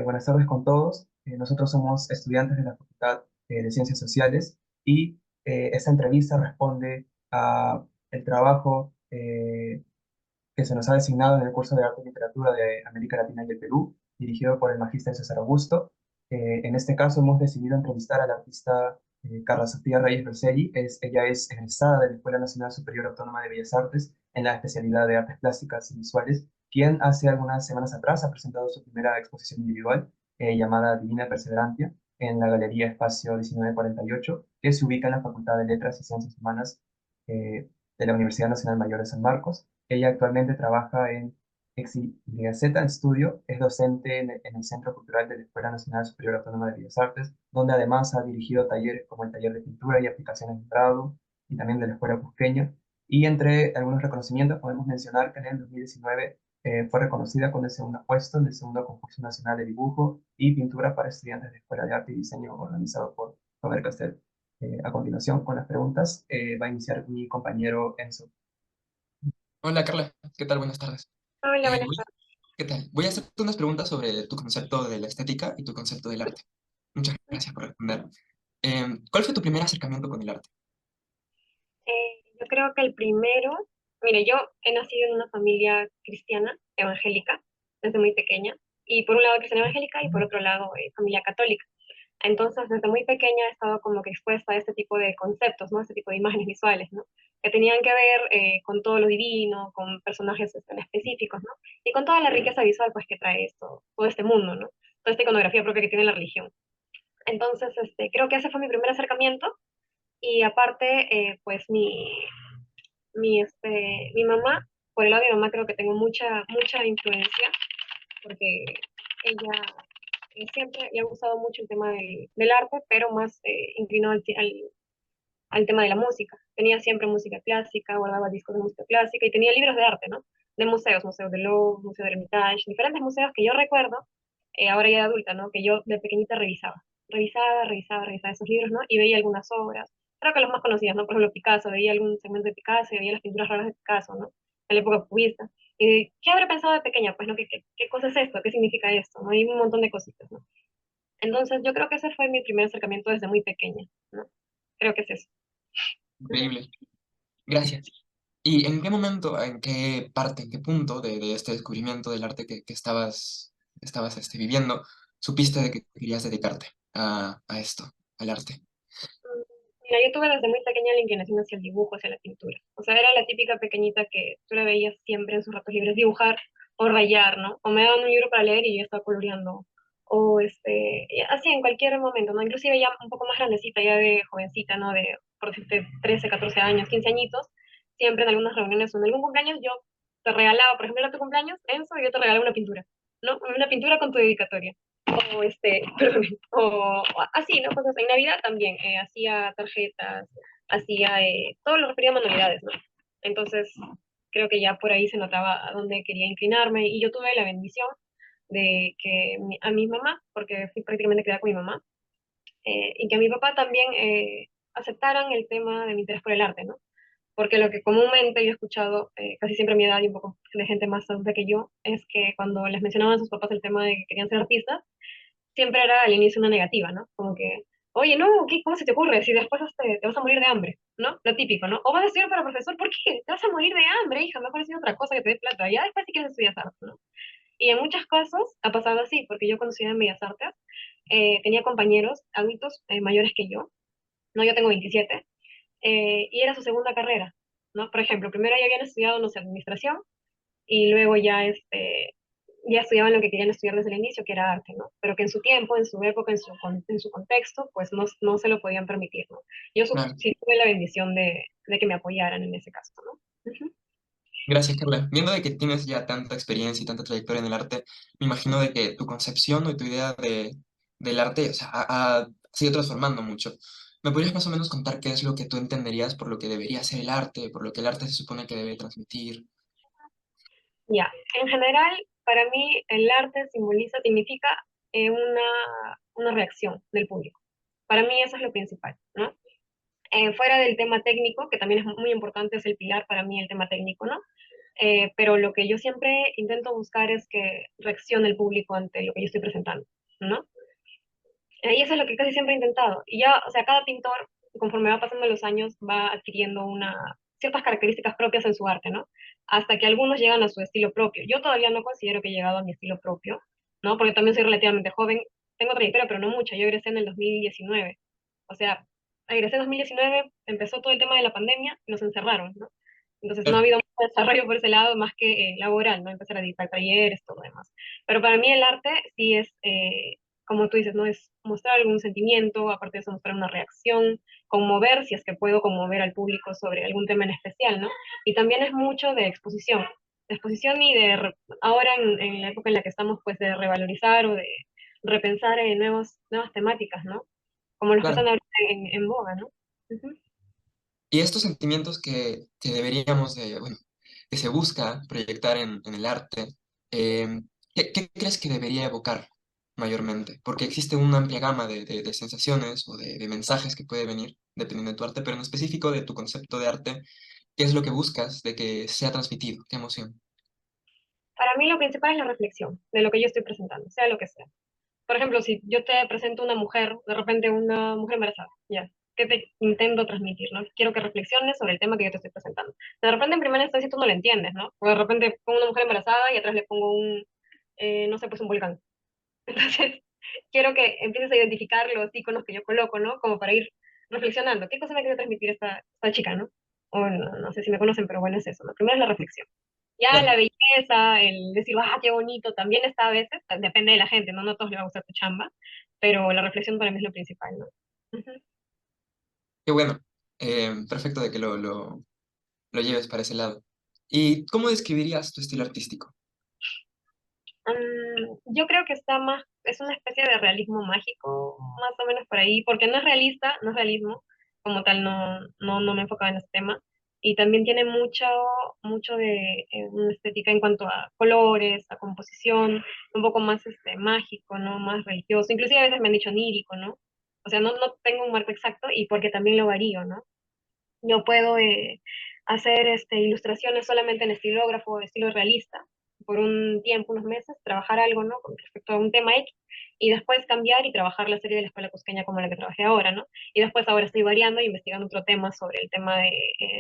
Buenas tardes con todos. Nosotros somos estudiantes de la Facultad de Ciencias Sociales y esta entrevista responde a el trabajo que se nos ha designado en el curso de Arte y Literatura de América Latina y el Perú, dirigido por el magíster César Augusto. En este caso hemos decidido entrevistar a la artista Carla Sofía Reyes Bercegui. Ella es egresada de la Escuela Nacional Superior Autónoma de Bellas Artes en la especialidad de Artes Plásticas y Visuales, quien hace algunas semanas atrás ha presentado su primera exposición individual llamada Divina Perseverancia en la Galería Espacio 1948, que se ubica en la Facultad de Letras y Ciencias Humanas de la Universidad Nacional Mayor de San Marcos. Ella actualmente trabaja en XYZ Estudio, es docente en el Centro Cultural de la Escuela Nacional Superior Autónoma de Bellas Artes, donde además ha dirigido talleres como el taller de pintura y aplicaciones de grado, y también de la Escuela Cusqueña. Y entre algunos reconocimientos podemos mencionar que en el 2019 fue reconocida con el segundo puesto en el segundo concurso nacional de dibujo y pintura para estudiantes de Escuela de Arte y Diseño organizado por Faber Castell. A continuación, con las preguntas, va a iniciar mi compañero Enzo. Hola Carla, ¿qué tal? Buenas tardes. Hola, buenas Voy, tardes. ¿qué tal? Voy a hacerte unas preguntas sobre tu concepto de la estética y tu concepto del arte. Muchas gracias por responder. ¿Cuál fue tu primer acercamiento con el arte? Yo creo que el primero, mire, yo he nacido en una familia cristiana, evangélica, desde muy pequeña, y por un lado cristiana evangélica y por otro lado familia católica. Entonces, desde muy pequeña he estado como que expuesta a este tipo de conceptos, ¿no? Este tipo de imágenes visuales, ¿no? Que tenían que ver con todo lo divino, con personajes en específicos, ¿no? Y con toda la riqueza visual, pues, que trae esto, todo este mundo, ¿no? Toda esta iconografía propia que tiene la religión. Entonces, creo que ese fue mi primer acercamiento. Y aparte, pues mi mamá, por el lado de mi mamá creo que tengo mucha influencia, porque ella siempre le ha gustado mucho el tema del arte, pero más inclinado al tema de la música. Tenía siempre música clásica, guardaba discos de música clásica y tenía libros de arte, ¿no? De museos, Museo de Louvre, Museo del Hermitage, diferentes museos que yo recuerdo, ahora ya de adulta, ¿no? Que yo de pequeñita revisaba esos libros, ¿no? Y veía algunas obras. Creo que los más conocidos, ¿no? Por ejemplo, Picasso, veía algún segmento de Picasso y veía las pinturas raras de Picasso, ¿no? En la época cubista. Y ¿qué habré pensado de pequeña? Pues, ¿no? ¿Qué cosa es esto? ¿Qué significa esto? ¿No? Hay un montón de cositas, ¿no? Entonces, yo creo que ese fue mi primer acercamiento desde muy pequeña, ¿no? Creo que es eso. Ujú. Increíble, gracias. ¿Y en qué momento, en qué parte, en qué punto de este descubrimiento del arte que estabas viviendo, supiste de que querías dedicarte a esto, al arte? Mira, yo tuve desde muy pequeña la inclinación hacia el dibujo, hacia la pintura. O sea, era la típica pequeñita que tú la veías siempre en sus ratos libres dibujar o rayar, ¿no? O me daban un libro para leer y yo estaba coloreando. O y así en cualquier momento, ¿no? Inclusive ya un poco más grandecita, ya de jovencita, ¿no? De, por decirte, 13, 14 años, 15 añitos, siempre en algunas reuniones o en algún cumpleaños yo te regalaba, por ejemplo, era tu cumpleaños, Enzo, y yo te regalaba una pintura, ¿no? Una pintura con tu dedicatoria o perdón, o así, ¿no? Cosas en Navidad también, hacía tarjetas, hacía todo lo referido a manualidades, ¿no? Entonces, creo que ya por ahí se notaba a dónde quería inclinarme y yo tuve la bendición de que a mi mamá, porque fui prácticamente criada con mi mamá, y que a mi papá también aceptaran el tema de mi interés por el arte, ¿no? Porque lo que comúnmente yo he escuchado, casi siempre a mi edad y un poco de gente más adulta que yo, es que cuando les mencionaban a sus papás el tema de que querían ser artistas, siempre era al inicio una negativa, ¿no? Como que, oye, no, ¿cómo se te ocurre? Si después te vas a morir de hambre, ¿no? Lo típico, ¿no? O vas a estudiar para profesor, ¿por qué? Te vas a morir de hambre, hija, mejor estudia otra cosa que te dé plata. Ya después si quieres estudiar arte, ¿no? Y en muchos casos ha pasado así, porque yo cuando estudiaba en Bellas Artes, tenía compañeros adultos mayores que yo, ¿no? Yo tengo 27, y era su segunda carrera, ¿no? Por ejemplo, primero ya habían estudiado, no sé, administración, y luego ya, ya estudiaban lo que querían estudiar desde el inicio, que era arte, ¿no? Pero que en su tiempo, en su época, en su contexto, pues no se lo podían permitir, ¿no? Yo Claro. sí tuve la bendición de que me apoyaran en ese caso, ¿no? Ujú. Gracias, Carla. Viendo de que tienes ya tanta experiencia y tanta trayectoria en el arte, me imagino de que tu concepción o tu idea del arte, o sea, ha sido transformando mucho. ¿Me podrías más o menos contar qué es lo que tú entenderías por lo que debería ser el arte, por lo que el arte se supone que debe transmitir? Ya, en general, para mí el arte significa una reacción del público. Para mí eso es lo principal, ¿no? Fuera del tema técnico, que también es muy importante, es el pilar para mí el tema técnico, ¿no? pero lo que yo siempre intento buscar es que reaccione el público ante lo que yo estoy presentando, ¿no? Y eso es lo que casi siempre he intentado. Y ya, o sea, cada pintor, conforme va pasando los años, va adquiriendo ciertas características propias en su arte, ¿no? Hasta que algunos llegan a su estilo propio. Yo todavía no considero que he llegado a mi estilo propio, ¿no? Porque también soy relativamente joven. Tengo trayectoria, pero no mucha. Yo egresé en el 2019. O sea, egresé en 2019, empezó todo el tema de la pandemia y nos encerraron, ¿no? Entonces no ha Claro, habido mucho desarrollo por ese lado más que laboral, ¿no? Empezar a dictar talleres, todo lo demás. Pero para mí el arte sí es como tú dices, ¿no? Es mostrar algún sentimiento, aparte de eso mostrar una reacción, conmover, si es que puedo conmover al público sobre algún tema en especial, ¿no? Y también es mucho de exposición y ahora en la época en la que estamos, pues de revalorizar o de repensar nuevas temáticas, ¿no? Como los que están claro. ahorita en boga, ¿no? Ujú. Y estos sentimientos que deberíamos de, bueno, que se busca proyectar en el arte, ¿qué crees que debería evocar mayormente? Porque existe una amplia gama de sensaciones o de mensajes que puede venir dependiendo de tu arte, pero en específico de tu concepto de arte, ¿qué es lo que buscas de que sea transmitido? ¿Qué emoción? Para mí lo principal es la reflexión de lo que yo estoy presentando, sea lo que sea. Por ejemplo, si yo te presento una mujer, de repente una mujer embarazada, ya, ¿qué te intento transmitir, no? Quiero que reflexiones sobre el tema que yo te estoy presentando. De repente en primera instancia tú no lo entiendes, ¿no? O de repente pongo una mujer embarazada y atrás le pongo no sé, pues un volcán. Entonces, quiero que empieces a identificar los iconos que yo coloco, ¿no? Como para ir reflexionando. ¿Qué cosa me quiere transmitir esta chica, no? O no sé si me conocen, pero bueno, es eso, ¿no? Primero es la reflexión. Ya la Claro, belleza, el decir, qué bonito, también está a veces, depende de la gente, ¿no? No a todos les va a gustar tu chamba, pero la reflexión para mí es lo principal, ¿no? Ujú. qué bueno. Perfecto de que lo lleves para ese lado. ¿Y cómo describirías tu estilo artístico? Yo creo que es una especie de realismo mágico, más o menos por ahí, porque no es realista, no es realismo, como tal, no me enfocaba en ese tema, y también tiene mucho de una estética en cuanto a colores, a composición, un poco más mágico, ¿no? Más religioso, inclusive a veces me han dicho onírico, ¿no? O sea, no tengo un marco exacto y porque también lo varío, ¿no? Yo puedo hacer ilustraciones solamente en estilógrafo o estilo realista por un tiempo, unos meses, trabajar algo, ¿no? Con respecto a un tema X, y después cambiar y trabajar la serie de la escuela cusqueña como la que trabajé ahora, ¿no? Y después ahora estoy variando e investigando otro tema sobre el tema de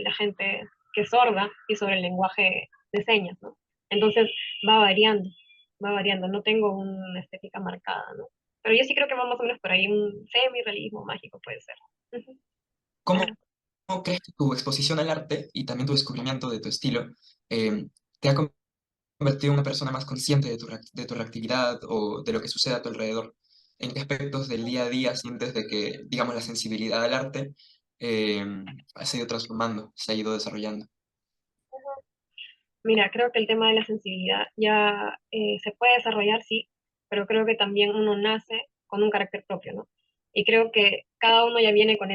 la gente que es sorda y sobre el lenguaje de señas, ¿no? Entonces va variando, va variando, no tengo una estética marcada, ¿no? Pero yo sí creo que va más o menos por ahí, un semi-realismo mágico puede ser. Ujú, ¿Cómo claro. crees que tu exposición al arte y también tu descubrimiento de tu estilo te ha convertido en una persona más consciente de tu reactividad o de lo que sucede a tu alrededor? ¿En qué aspectos del día a día sientes de que, digamos, la sensibilidad al arte eh, se ha ido transformando, se ha ido desarrollando? Mira, creo que el tema de la sensibilidad ya se puede desarrollar, sí, pero creo que también uno nace con un carácter propio, ¿no? Y creo que cada uno ya viene con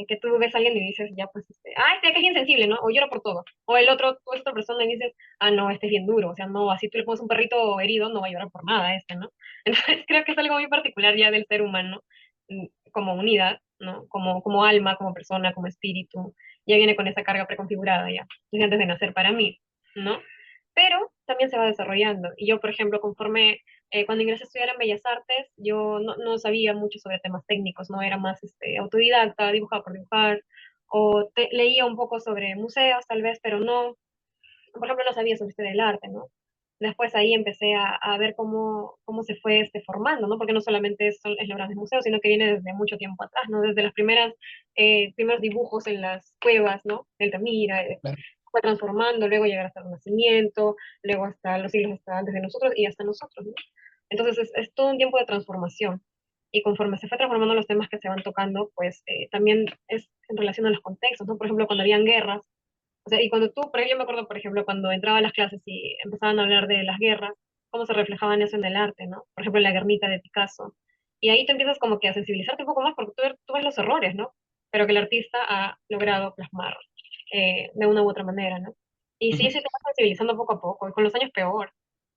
que tú ves a alguien y dices, ya pues, este que es insensible, ¿no? O llora por todo. O el otro, tú ves a otra persona y dices, no, este es bien duro, o sea, no, así tú le pones un perrito herido, no va a llorar por nada ¿no? Entonces creo que es algo muy particular ya del ser humano, como unidad, ¿no? Como alma, como persona, como espíritu, ya viene con esa carga preconfigurada ya desde antes de nacer para mí, ¿no? Pero también se va desarrollando. Y yo, por ejemplo, cuando ingresé a estudiar en Bellas Artes, yo no sabía mucho sobre temas técnicos, no era más autodidacta, dibujaba por dibujar, o leía un poco sobre museos tal vez, pero no, por ejemplo, no sabía sobre historia del arte, ¿no? Después ahí empecé a ver cómo se fue formando, ¿no? Porque no solamente es la obra de museo, sino que viene desde mucho tiempo atrás, ¿no? Desde las primeros dibujos en las cuevas, ¿no? De Altamira, Claro. fue transformando, luego llegar hasta el Renacimiento, luego hasta los siglos hasta antes de nosotros y hasta nosotros, ¿no? Entonces es todo un tiempo de transformación. Y conforme se fue transformando los temas que se van tocando, pues también es en relación a los contextos, ¿no? Por ejemplo, cuando habían guerras, o sea, y cuando por ejemplo, yo me acuerdo, por ejemplo, cuando entraba a las clases y empezaban a hablar de las guerras, cómo se reflejaban eso en el arte, ¿no? Por ejemplo, en la Guernica de Picasso. Y ahí te empiezas como que a sensibilizarte un poco más porque tú ves los errores, ¿no? Pero que el artista ha logrado plasmar de una u otra manera, ¿no? Y sí, Ujú. sí te vas sensibilizando poco a poco, y con los años peor,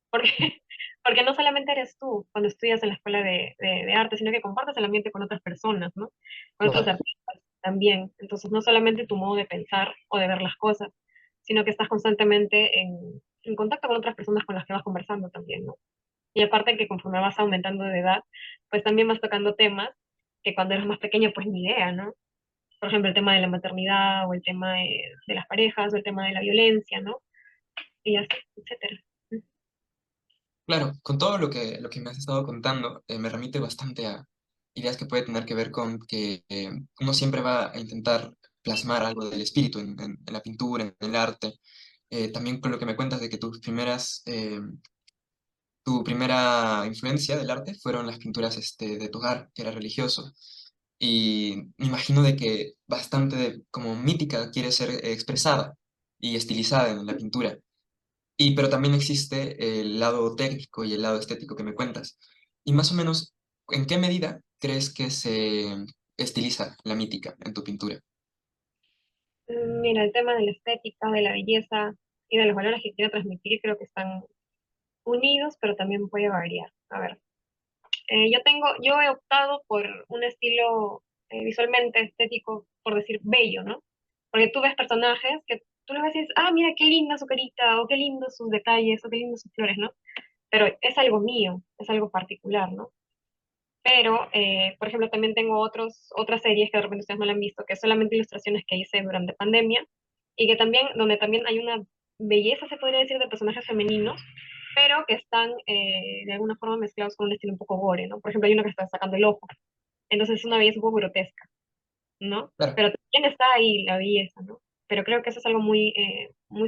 porque, porque no solamente eres tú cuando estudias en la escuela de arte, sino que compartes el ambiente con otras personas, ¿no? Con otros Claro. artistas también. Entonces, no solamente tu modo de pensar o de ver las cosas, sino que estás constantemente en contacto con otras personas con las que vas conversando también, ¿no? Y aparte que conforme vas aumentando de edad, pues también vas tocando temas que cuando eras más pequeño, pues ni idea, ¿no? Por ejemplo, el tema de la maternidad, o el tema de las parejas, o el tema de la violencia, ¿no? Y así, etcétera. Claro, con todo lo que me has estado contando, me remite bastante a ideas que puede tener que ver con que uno siempre va a intentar plasmar algo del espíritu en la pintura, en el arte. También con lo que me cuentas de que tu primera influencia del arte fueron las pinturas de tu hogar, que era religioso. Y me imagino de que bastante como mítica quiere ser expresada y estilizada en la pintura. Pero también existe el lado técnico y el lado estético que me cuentas. Y más o menos, ¿en qué medida crees que se estiliza la mítica en tu pintura? Mira, el tema de la estética, de la belleza y de los valores que quiero transmitir creo que están unidos, pero también puede variar. A ver, yo he optado por un estilo visualmente estético, por decir bello, ¿no? Porque tú ves personajes que tú les dices, ah, mira qué linda su carita, o qué lindos sus detalles, o qué lindos sus flores, ¿no? Pero es algo mío, es algo particular, ¿no? Pero, por ejemplo, también tengo otras series que de repente ustedes no la han visto, que es solamente ilustraciones que hice durante pandemia, y que también, donde también hay una belleza, se podría decir, de personajes femeninos, pero que están de alguna forma mezclados con un estilo un poco gore, ¿no? Por ejemplo, hay uno que está sacando el ojo, entonces es una belleza un poco grotesca, ¿no? Claro, Pero también está ahí la belleza, ¿no? Pero creo que eso es algo muy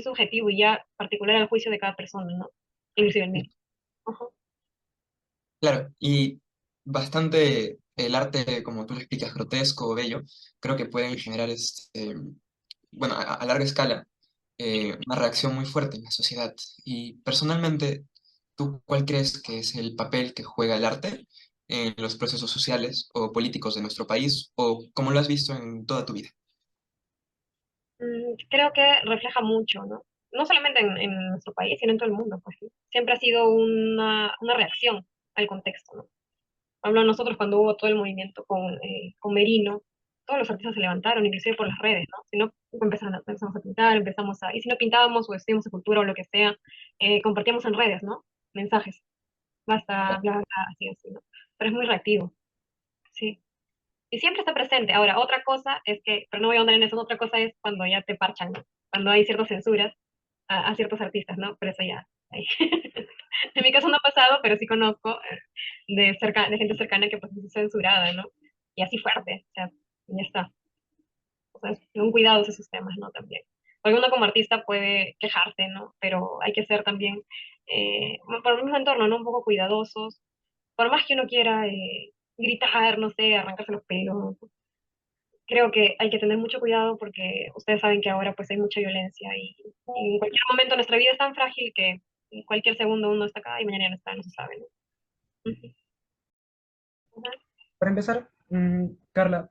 subjetivo y ya particular al juicio de cada persona, ¿no? Inclusive el mío. Ajá. claro. Y bastante el arte, como tú lo explicas, grotesco o bello, creo que pueden generar bueno, a larga escala, una reacción muy fuerte en la sociedad. Y personalmente, ¿tú cuál crees que es el papel que juega el arte en los procesos sociales o políticos de nuestro país, o cómo lo has visto en toda tu vida? Creo que refleja mucho, ¿no? No solamente en nuestro país, sino en todo el mundo, pues, ¿sí? Siempre ha sido una reacción al contexto, ¿no? Hablo nosotros cuando hubo todo el movimiento con Merino, todos los artistas se levantaron, inclusive por las redes, ¿no? Si no, empezamos a pintar, y si no pintábamos o estudiamos cultura o lo que sea, compartíamos en redes, ¿no? Mensajes, basta, bla, bla, bla, así, así, ¿no? Pero es muy reactivo, sí. Y siempre está presente. Ahora, otra cosa es que, pero no voy a ahondar en eso, otra cosa es cuando ya te parchan, ¿no? Cuando hay ciertas censuras a ciertos artistas, ¿no? Pero eso ya. Ahí. En mi caso no ha pasado, pero sí conozco de gente cercana que pues es censurada, ¿no? Y así fuerte, o sea, ya está. O sea, un cuidado de esos temas, ¿no? También. Porque uno como artista puede quejarse, ¿no? Pero hay que ser también, por el mismo entorno, ¿no? Un poco cuidadosos. Por más que uno quiera gritar, no sé, arrancarse los pelos, creo que hay que tener mucho cuidado porque ustedes saben que ahora pues hay mucha violencia y en cualquier momento nuestra vida es tan frágil que en cualquier segundo uno está acá y mañana ya no está, no se sabe, ¿no? Ujú. Ujú. Para empezar, Carla,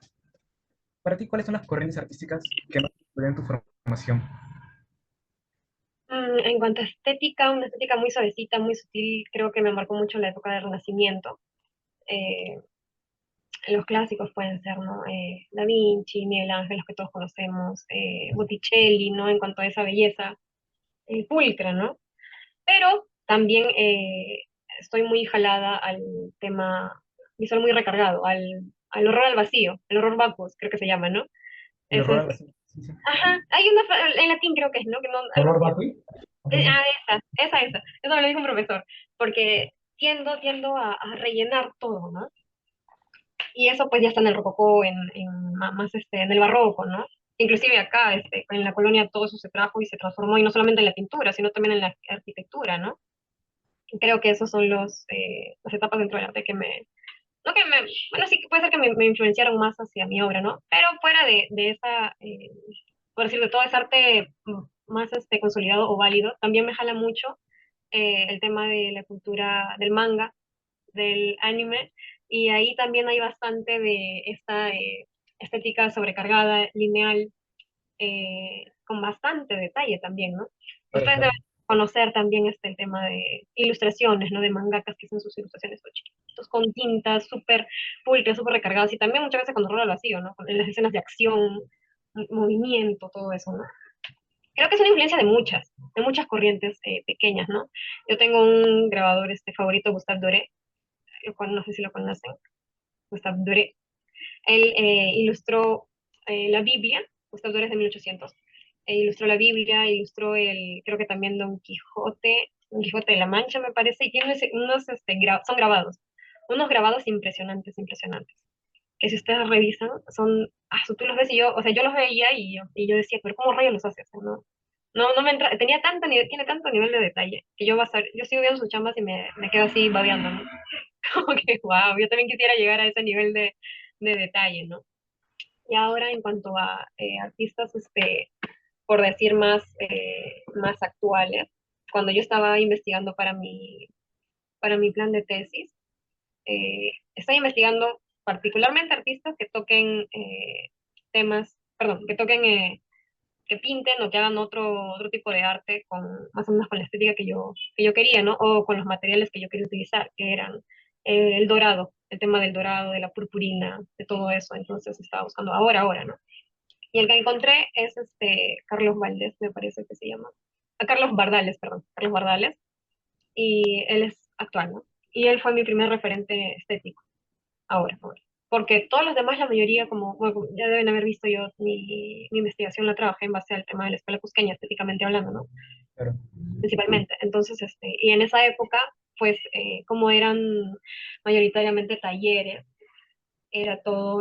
para ti, ¿cuáles son las corrientes artísticas que más influyen en tu formación? En cuanto a estética, una estética muy suavecita, muy sutil, creo que me marcó mucho la época del Renacimiento. Eh, los clásicos pueden ser, ¿no? Da Vinci, Miguel Ángel, los que todos conocemos, Botticelli, ¿no? En cuanto a esa belleza pulcra, ¿no? Pero también estoy muy jalada al tema visual muy recargado, al horror al vacío, el horror vacuos, creo que se llama, ¿no? El Eso horror es, al vacío. Sí, sí. ajá, hay en latín creo que es, ¿no? Que no, algo ¿Horror así. vacui? Algo así. Eso me lo dijo un profesor, porque tiendo a rellenar todo, ¿no? Y eso pues ya está en el rococó, más en el barroco, ¿no? Inclusive acá, en la colonia todo eso se trajo y se transformó, y no solamente en la pintura, sino también en la arquitectura, ¿no? Creo que esos son las etapas dentro del arte que no que me, bueno, sí que puede ser que me influenciaron más hacia mi obra, ¿no? Pero fuera de esa, por decir, de todo ese arte más consolidado o válido, también me jala mucho el tema de la cultura del manga, del anime, y ahí también hay bastante de esta estética sobrecargada, lineal, con bastante detalle también, ¿no? Claro, Ustedes deben claro. conocer también el tema de ilustraciones, ¿no? De mangakas que hacen sus ilustraciones o chiquitos, con tintas súper pulcras, súper recargadas, y también muchas veces con horror al vacío, ¿no? En las escenas de acción, movimiento, todo eso, ¿no? Creo que es una influencia de muchas corrientes pequeñas, ¿no? Yo tengo un grabador favorito, Gustave Doré, no sé si lo conocen, Gustave Doré. Él ilustró la Biblia, Gustave Doré es de 1800, ilustró la Biblia, ilustró creo que también Don Quijote de la Mancha, me parece, y tiene unos, son grabados, unos grabados impresionantes, impresionantes, que si ustedes revisan, tú los ves y yo, o sea, yo los veía y yo decía, pero ¿cómo rayos los haces? ¿No? No me entra, tiene tanto nivel de detalle, que yo sigo viendo sus chambas y me quedo así babeando, ¿no? Como que, wow, yo también quisiera llegar a ese nivel de detalle, ¿no? Y ahora en cuanto a artistas, por decir más actuales, cuando yo estaba investigando para mi plan de tesis, estoy investigando particularmente artistas que toquen temas, perdón, que pinten o que hagan otro tipo de arte más o menos con la estética que yo quería, ¿no? O con los materiales que yo quería utilizar, que eran el dorado, el tema del dorado, de la purpurina, de todo eso. Entonces estaba buscando ahora, ¿no? Y el que encontré es Carlos Valdés, me parece que se llama. Carlos Bardales, perdón, Carlos Bardales. Y él es actual, ¿no? Y él fue mi primer referente estético, ahora. Porque todos los demás, la mayoría, como ya deben haber visto yo, mi investigación la trabajé en base al tema de la escuela cusqueña, estéticamente hablando, ¿no? Claro. Principalmente. Entonces, y en esa época, pues, como eran mayoritariamente talleres, era todo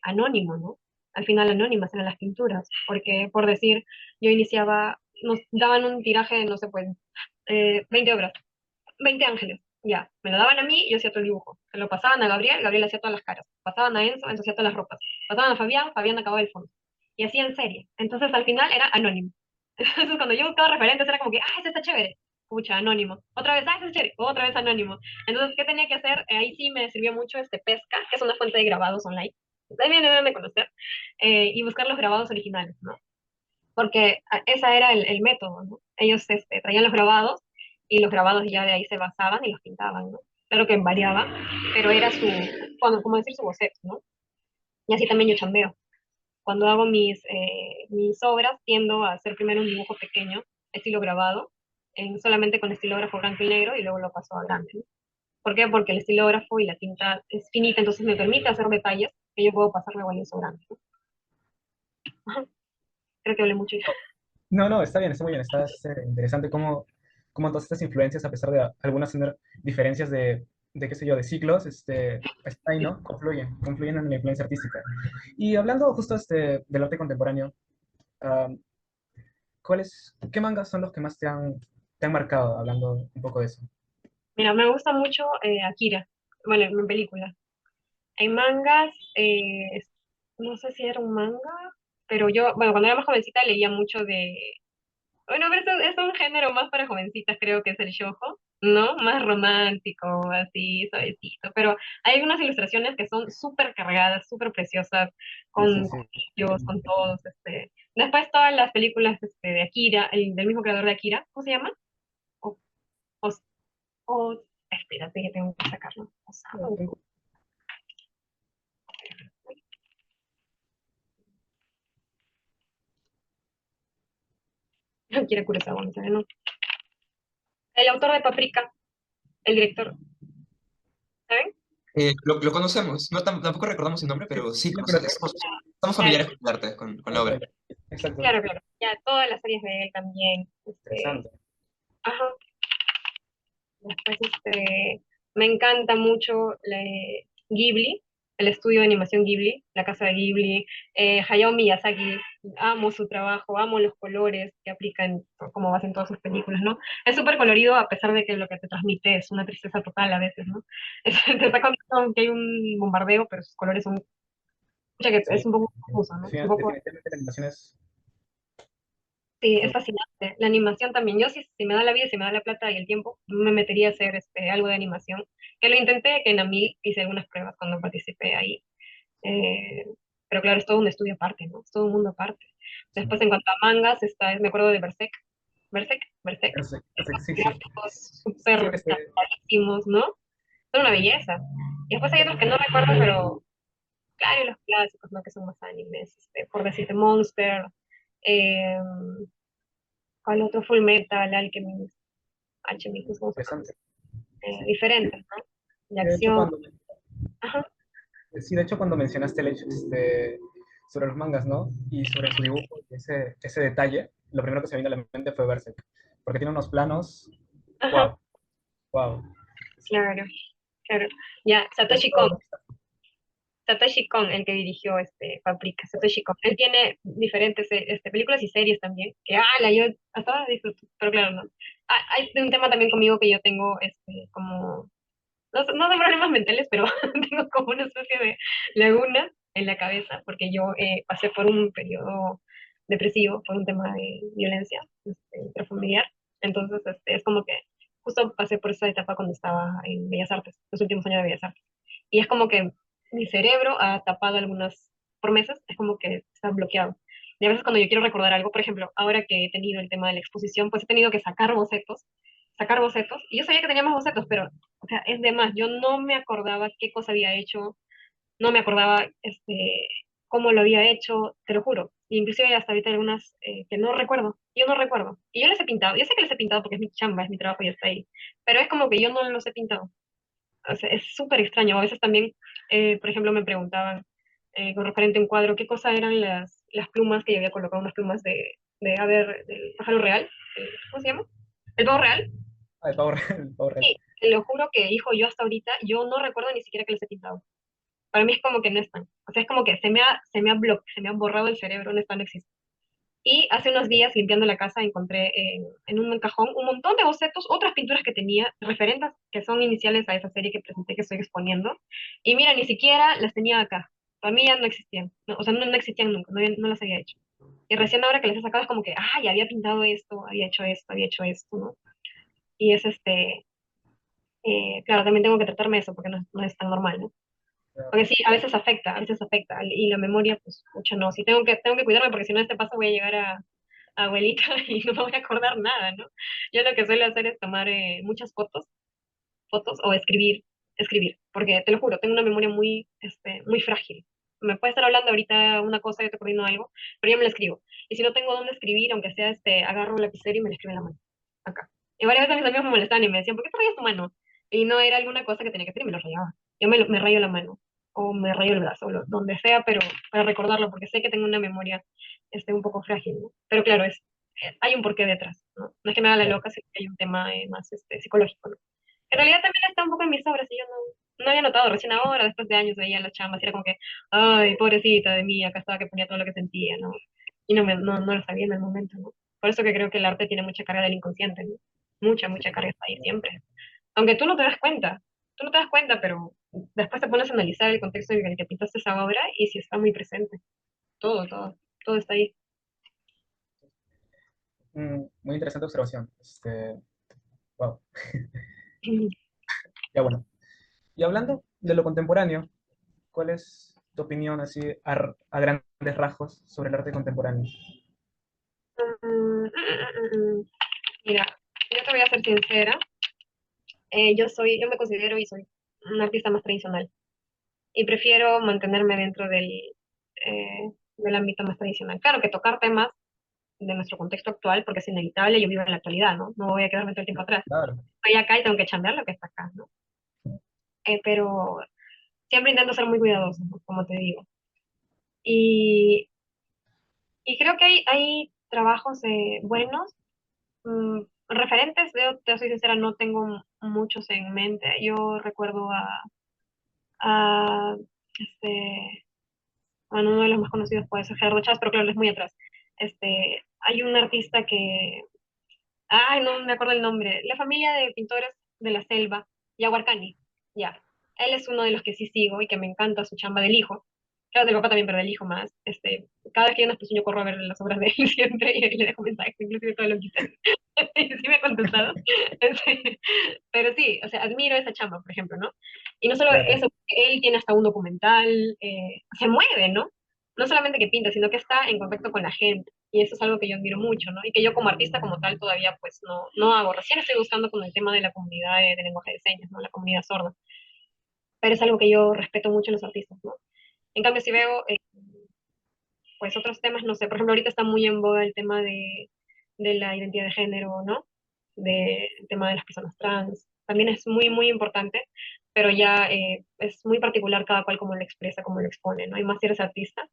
anónimo, ¿no? Al final anónimas eran las pinturas, porque por decir, nos daban un tiraje de, no sé, pues, 20 obras, 20 ángeles, ya, me lo daban a mí, yo hacía todo el dibujo, se lo pasaban a Gabriel, Gabriel hacía todas las caras, pasaban a Enzo, Enzo hacía todas las ropas, pasaban a Fabián, Fabián acababa el fondo, y así en serie, entonces al final era anónimo. Entonces cuando yo buscaba referentes era como que, ese está chévere, pucha, anónimo, otra vez, ese es chévere, otra vez anónimo. Entonces, ¿qué tenía que hacer? Ahí sí me sirvió mucho Pesca, que es una fuente de grabados online, también deben de conocer, y buscar los grabados originales, ¿no? Porque ese era el método, ¿no? Ellos traían los grabados y los grabados ya de ahí se basaban y los pintaban, ¿no? Claro que variaba, pero era como decir, su boceto, ¿no? Y así también yo chambeo. Cuando hago mis obras, tiendo a hacer primero un dibujo pequeño, estilo grabado, solamente con estilógrafo blanco y negro, y luego lo paso a grande, ¿no? ¿Por qué? Porque el estilógrafo y la tinta es finita, entonces me permite hacer detalles que yo puedo pasar luego al lienzo grande, ¿no? Ajá. Creo que hablé mucho. No, no, está muy bien, está interesante cómo todas estas influencias, a pesar de algunas tener diferencias qué sé yo, de ciclos, está ahí, ¿no? Confluyen en la influencia artística. Y hablando justo del arte contemporáneo, ah, qué mangas son los que más te han marcado, hablando un poco de eso? Mira, me gusta mucho Akira, bueno, en película. Hay mangas, no sé si era un manga, pero yo, bueno, cuando era más jovencita leía mucho bueno, pero es un género más para jovencitas, creo que es el shoujo, ¿no? Más romántico, así, suavecito, pero hay algunas ilustraciones que son súper cargadas, súper preciosas, Sí, sí, con sí. ellos, con todos, Después todas las películas de Akira, del mismo creador de Akira, ¿cómo se llama? O, o, espérate que tengo que sacarlo. Akira Kurosawa, ¿no? El autor de Paprika, el director, ¿saben? Lo conocemos, no, tampoco recordamos su nombre, Sí, pero sí sí lo conozco. estamos Claro, familiares con el arte, con la Tal obra. cual. Exacto. claro, claro. Ya, todas las series de él también. Interesante. Ajá. Después, me encanta mucho Ghibli, el estudio de animación Ghibli, la casa de Ghibli, Hayao Miyazaki, amo su trabajo, amo los colores que aplican como base en todas sus películas, ¿no? Es súper colorido a pesar de que lo que te transmite es una tristeza total a veces, ¿no? Te está contando que hay un bombardeo, pero sus colores son, ya que Sí. es un poco confuso, ¿no? Un poco. Definitivamente la animación Sí, es es fascinante. La animación también. Yo, si me da la vida, si me da la plata y el tiempo, me metería a hacer algo de animación. Que lo intenté, que en AMIL hice algunas pruebas cuando participé ahí. Eh, pero claro, es todo un estudio aparte, ¿no? Es todo un mundo aparte. sí. Después, en cuanto a mangas, me acuerdo de Berserk. Berserk. Sí, sí. Gráficos Sí, súper carísimos, ¿no? Son una belleza. Y después hay otros que no recuerdo, pero claro, y los clásicos, ¿no? Que son más animes. Por decirte, Monster. eh, ¿Cuál otro? Full Metal, Alchemist, ¿cómo se llama? Interesante. Sí, Diferentes, ¿no? De de hecho, acción. Ajá, sí, de hecho, cuando mencionaste el hecho, sobre los mangas, ¿no? Y sobre su dibujo, ese detalle, lo primero que se me vino a la mente fue Berserk, porque tiene unos planos, ajá, wow, wow. claro, claro. Ya, De hecho, Satoshi Kon, el que dirigió Paprika, Satoshi Kon. Él tiene diferentes películas y series también, que yo hasta ahora disfruto, pero claro, no. Hay un tema también conmigo que yo tengo, como, no de problemas mentales, pero tengo como una especie de laguna en la cabeza, porque yo pasé por un periodo depresivo, por un tema de violencia intrafamiliar. Entonces, es como que justo pasé por esa etapa cuando estaba en Bellas Artes, los últimos años de Bellas Artes. Y es como que mi cerebro ha tapado algunas promesas, es como que está bloqueado. Y a veces cuando yo quiero recordar algo, por ejemplo, ahora que he tenido el tema de la exposición, pues he tenido que sacar bocetos, y yo sabía que tenía más bocetos, pero, o sea, es de más, yo no me acordaba qué cosa había hecho, no me acordaba, cómo lo había hecho, te lo juro. Inclusive hasta ahorita hay algunas que no recuerdo, yo no recuerdo. Y yo les he pintado, yo sé que les he pintado porque es mi chamba, es mi trabajo y está ahí, pero es como que yo no los he pintado. O sea, es súper extraño. A veces también, por ejemplo, me preguntaban con referente a un cuadro, qué cosa eran las plumas que yo había colocado, unas plumas a ver, del pájaro real. ¿Cómo se llama? ¿El pavo real? El Power Rangers. Sí, te lo juro que, hijo, yo hasta ahorita, yo no recuerdo ni siquiera que les he pintado. Para mí es como que no están. O sea, es como que se me ha borrado el cerebro, no están, no existen. Y hace unos días, limpiando la casa, encontré en un cajón un montón de bocetos, otras pinturas que tenía, referentes que son iniciales a esa serie que presenté, que estoy exponiendo. Y mira, ni siquiera las tenía acá. Para mí ya no existían. No, o sea, no existían nunca, no las había hecho. Y recién ahora que les he sacado es como que, ya había pintado esto, había hecho esto, ¿no? Y es claro, también tengo que tratarme eso porque no es tan normal, ¿no? Porque sí, a veces afecta, y la memoria, pues, mucho no. Sí, tengo que cuidarme porque si no, este paso voy a llegar a abuelita y no me voy a acordar nada, ¿no? Yo lo que suelo hacer es tomar muchas fotos o escribir, porque te lo juro, tengo una memoria muy frágil. Me puede estar hablando ahorita una cosa, yo te coordino algo, pero yo me la escribo. Y si no tengo dónde escribir, aunque sea, agarro un lapicero y me la escribo en la mano, acá. Y varias veces mis amigos me molestaban y me decían, ¿por qué te rayas tu mano? Y no era alguna cosa que tenía que hacer y me lo rayaba. Yo me rayo la mano, o me rayo el brazo, donde sea, pero para recordarlo, porque sé que tengo una memoria un poco frágil, ¿no? Pero claro, hay un porqué detrás, ¿no? No es que me haga la loca, sino que hay un tema más psicológico, ¿no? En realidad también está un poco en mis obras y yo no había notado, recién ahora, después de años, veía las chambas y era como que, ay, pobrecita de mí, acá estaba que ponía todo lo que sentía, ¿no? Y no lo sabía en el momento, ¿no? Por eso que creo que el arte tiene mucha carga del inconsciente, ¿no? Mucha carga está ahí siempre. Aunque tú no te das cuenta, pero después te pones a analizar el contexto en el que pintaste esa obra y sí está muy presente. Todo está ahí. Muy interesante observación. Wow. Ya bueno. Y hablando de lo contemporáneo, ¿cuál es tu opinión así a grandes rasgos sobre el arte contemporáneo? Mira, yo te voy a ser sincera. Yo me considero y soy un artista más tradicional y prefiero mantenerme dentro del ámbito más tradicional. Claro que tocar temas de nuestro contexto actual, porque es inevitable, yo vivo en la actualidad, ¿no? No voy a quedarme todo el tiempo atrás. Claro, Estoy acá y tengo que chambear lo que está acá, ¿no? Pero siempre intento ser muy cuidadoso, ¿no? Como te digo. Y, y creo que hay trabajos buenos, referentes, yo te soy sincera, no tengo muchos en mente. Yo recuerdo a bueno, uno de los más conocidos puede ser Gerardo Chávez, pero claro, él es muy atrás. Hay un artista no me acuerdo el nombre, la familia de pintores de la selva, Yaguarcani, ya. Él es uno de los que sí sigo y que me encanta su chamba del hijo. Claro, del papá también, pero del hijo más. Cada vez que hay una exposición yo corro a ver las obras de él siempre y le dejo mensajes, inclusive todo lo quita. Sí me ha contestado. Pero sí, o sea, admiro esa chamba, por ejemplo, ¿no? Y no solo claro. eso, él tiene hasta un documental, se mueve, ¿no? No solamente que pinta, sino que está en contacto con la gente. Y eso es algo que yo admiro mucho, ¿no? Y que yo como artista como tal todavía pues no hago. Recién estoy buscando con el tema de la comunidad de lenguaje de señas, ¿no? La comunidad sorda. Pero es algo que yo respeto mucho en los artistas, ¿no? En cambio, si veo pues otros temas, no sé, por ejemplo, ahorita está muy en boga el tema de la identidad de género, ¿no? Del tema de las personas trans. También es muy, muy importante, pero ya es muy particular cada cual como lo expresa, como lo expone, ¿no? Y más si eres artista,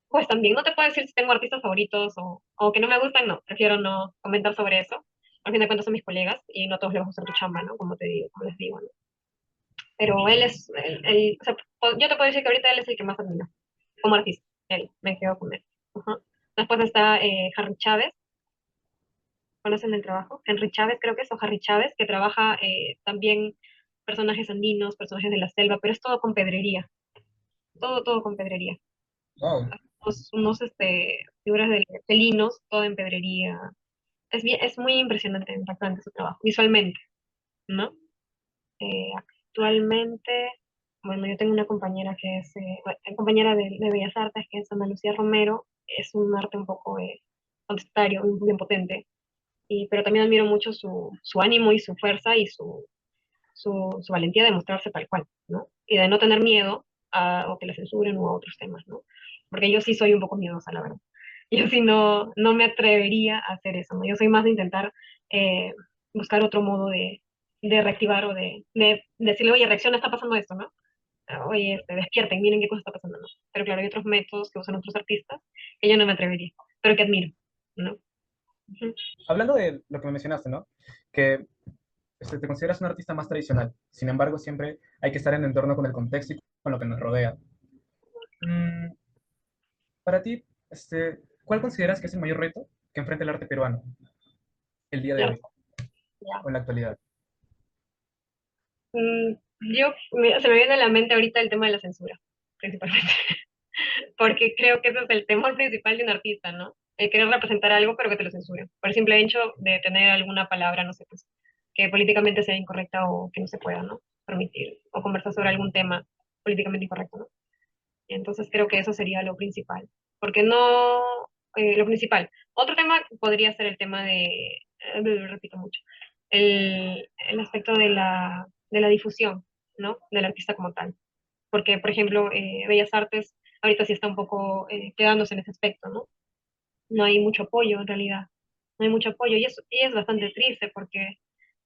pues también no te puedo decir si tengo artistas favoritos o que no me gustan, no, prefiero no comentar sobre eso. Al fin de cuentas son mis colegas y no a todos les va a gustar tu chamba, ¿no? Como te digo, como les digo, ¿no? Pero él es, o sea, yo te puedo decir que ahorita él es el que más admiro, como artista, él, me quedo con él. Ajá. Después está Harry Chávez, ¿conocen el trabajo? Henry Chávez creo que es, o Harry Chávez, que trabaja también personajes andinos, personajes de la selva, pero es todo con pedrería, todo con pedrería. Wow. Figuras de felinos, todo en pedrería. Es muy impresionante, impactante su trabajo, visualmente, ¿no? Actualmente, bueno, yo tengo una compañera que es compañera de Bellas Artes, que es Ana Lucía Romero, es un arte un poco contestatario, bien potente, pero también admiro mucho su ánimo y su fuerza y su valentía de mostrarse tal cual, ¿no? Y de no tener miedo o que la censuren o a otros temas, ¿no? Porque yo sí soy un poco miedosa, la verdad. Yo sí no me atrevería a hacer eso, ¿no? Yo soy más de intentar eh, buscar otro modo de reactivar o de decirle, oye, reacciona, está pasando esto, ¿no? Oye, despierten, miren qué cosa está pasando, ¿no? Pero claro, hay otros métodos que usan otros artistas que yo no me atrevería, pero que admiro, ¿no? Ujú. Hablando de lo que me mencionaste, ¿no? Que te consideras un artista más tradicional. Sin embargo, siempre hay que estar en entorno con el contexto y con lo que nos rodea. Mm, para ti, ¿cuál consideras que es el mayor reto que enfrenta el arte peruano el día de Ya, hoy ya. o en la actualidad? Mm, se me viene a la mente ahorita el tema de la censura, principalmente, porque creo que ese es el temor principal de un artista, ¿no? El querer representar algo, pero que te lo censuren, por el simple hecho de tener alguna palabra, no sé, pues, que políticamente sea incorrecta o que no se pueda, ¿no? Permitir, o conversar sobre algún tema políticamente incorrecto, ¿no? Entonces creo que eso sería lo principal, porque no, lo principal. Otro tema podría ser el tema repito mucho, el aspecto de la difusión, ¿no? Del artista como tal. Porque, por ejemplo, Bellas Artes ahorita sí está un poco quedándose en ese aspecto, ¿no? No hay mucho apoyo en realidad, no hay mucho apoyo y es bastante triste porque